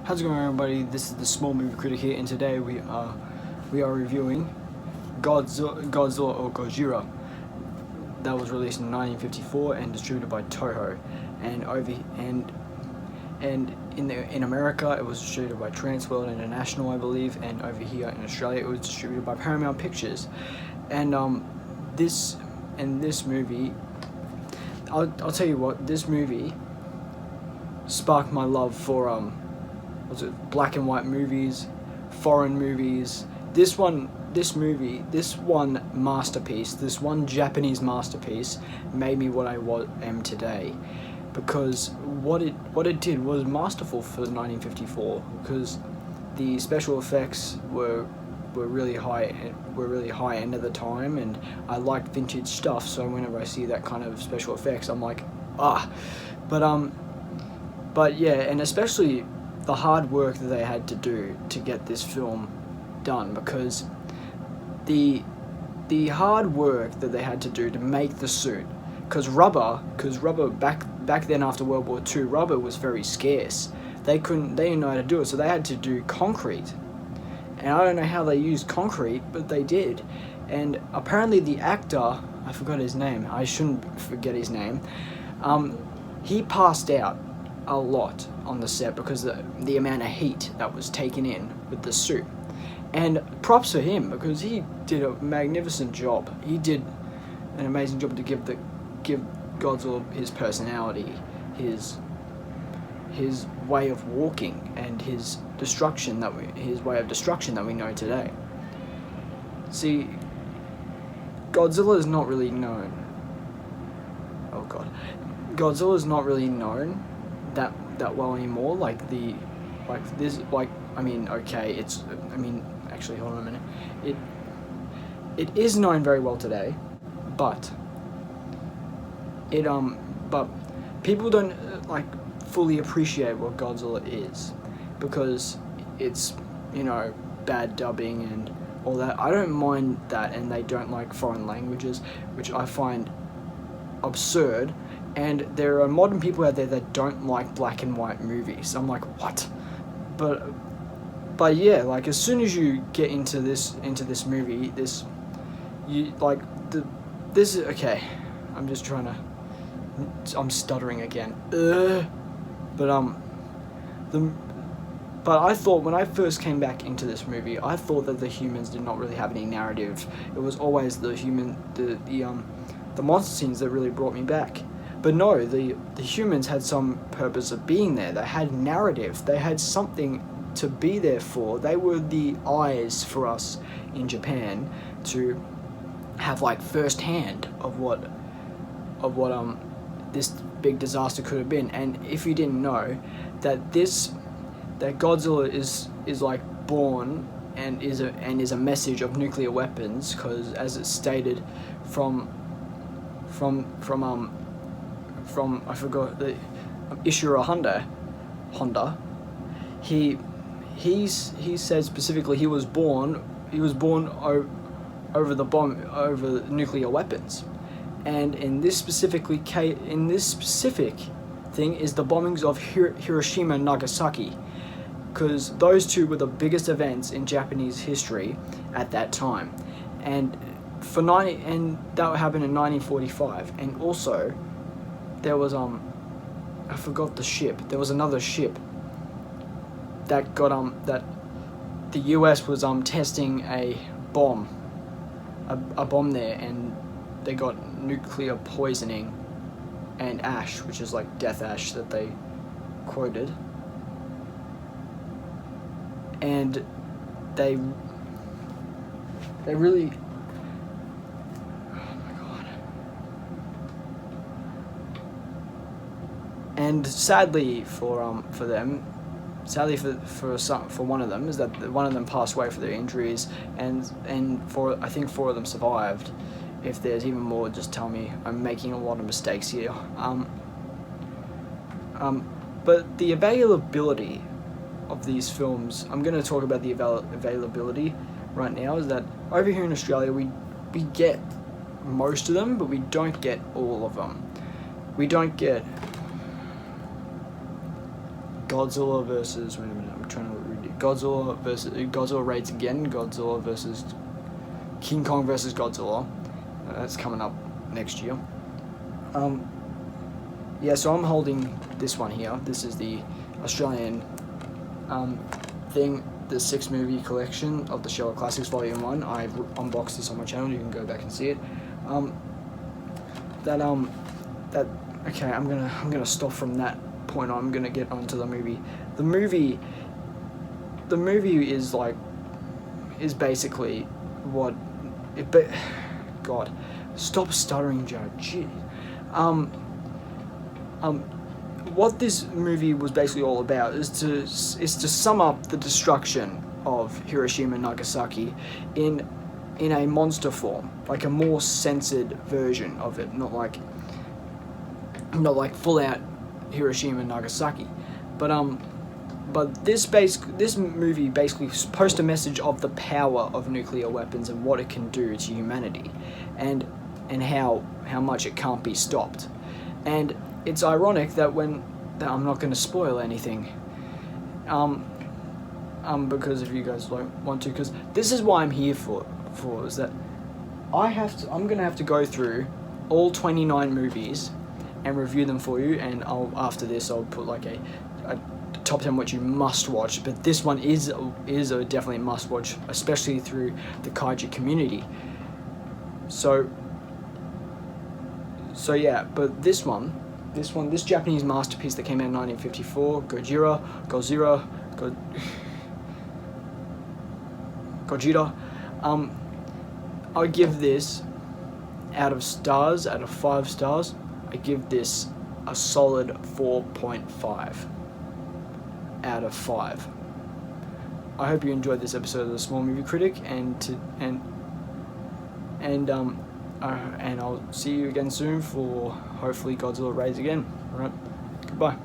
How's it going, everybody? This is the Small Movie Critic here, and today we are reviewing Godzilla or Gojira. That was released in 1954 and distributed by Toho, and in America it was distributed by Transworld International, I believe, and over here in Australia it was distributed by Paramount Pictures. And this movie, I'll tell you what, this movie sparked my love for black and white movies, foreign movies. This one masterpiece, this one Japanese masterpiece made me what I am today, because what it did was masterful for 1954, because the special effects were really high end at the time, and I liked vintage stuff, so whenever I see that kind of special effects I'm like, but yeah, and especially the hard work that they had to do to get this film done, because the hard work that they had to do to make the suit, because rubber back then, after World War II, rubber was very scarce. They didn't know how to do it, so they had to do concrete, and I don't know how they used concrete, but they did. And apparently the actor, I forgot his name, I shouldn't forget his name, he passed out a lot on the set because the amount of heat that was taken in with the suit. And props for him, because he did a magnificent job. He did an amazing job to give Godzilla his personality, his way of walking, and his way of destruction that we know today. See, Godzilla is not really known. Oh god, Godzilla is not really known that well anymore. Actually, hold on a minute. It is known very well today, but people don't fully appreciate what Godzilla is, because it's, bad dubbing and all that. I don't mind that, and they don't like foreign languages, which I find absurd. And there are modern people out there that don't like black and white movies. I'm like, what? But yeah, as soon as you get into this movie, okay. I'm stuttering again. But I thought, when I first came back into this movie, I thought that the humans did not really have any narrative. It was always the monster scenes that really brought me back. But no, the humans had some purpose of being there. They had narrative. They had something to be there for. They were the eyes for us in Japan to have first hand of what this big disaster could have been. And if you didn't know that Godzilla is born and is a message of nuclear weapons, because as it's stated from I forgot, the Ishiro Honda, he said specifically he was born over nuclear weapons. And in this specific thing is the bombings of Hiroshima and Nagasaki, because those two were the biggest events in Japanese history at that time. And that happened in 1945. And also there was I forgot the ship. There was another ship that got that the US was testing a bomb there, and they got nuclear poisoning and ash, which is death ash that they quoted. And they really, and sadly for one of them, is that one of them passed away for their injuries, and I think 4 of them survived. If there's even more, just tell me. I'm making a lot of mistakes here. But the availability of these films, I'm going to talk about the availability right now, is that over here in Australia we get most of them, but we don't get all of them. We don't get Godzilla versus, wait a minute, I'm trying to read it. Godzilla Raids Again, Godzilla versus King Kong versus Godzilla. That's coming up next year. Yeah, so I'm holding this one here. This is the Australian thing, the 6-movie collection of the Showa Classics Volume 1. I've unboxed this on my channel, you can go back and see it. Okay, I'm gonna stop from that point on. I'm gonna get onto the movie. The movie is basically what it God, stop stuttering, Joe. Gee. What this movie was basically all about is to sum up the destruction of Hiroshima and Nagasaki in a monster form, like a more censored version of it, not like full out Hiroshima and Nagasaki, but this movie basically posts a message of the power of nuclear weapons and what it can do to humanity, and how much it can't be stopped. And it's ironic that I'm not going to spoil anything, because if you guys don't want to, because this is why I'm here for is that I'm going to have to go through all 29 movies and review them for you, and after this I'll put like a top 10 what you must watch, but this one is a definitely must watch, especially through the kaiju community. So yeah, but this Japanese masterpiece that came out in 1954, Gojira, I give this, out of 5 stars, I give this a solid 4.5 out of 5. I hope you enjoyed this episode of the Small Movie Critic, and I'll see you again soon for hopefully Godzilla Raids Again. Alright, goodbye.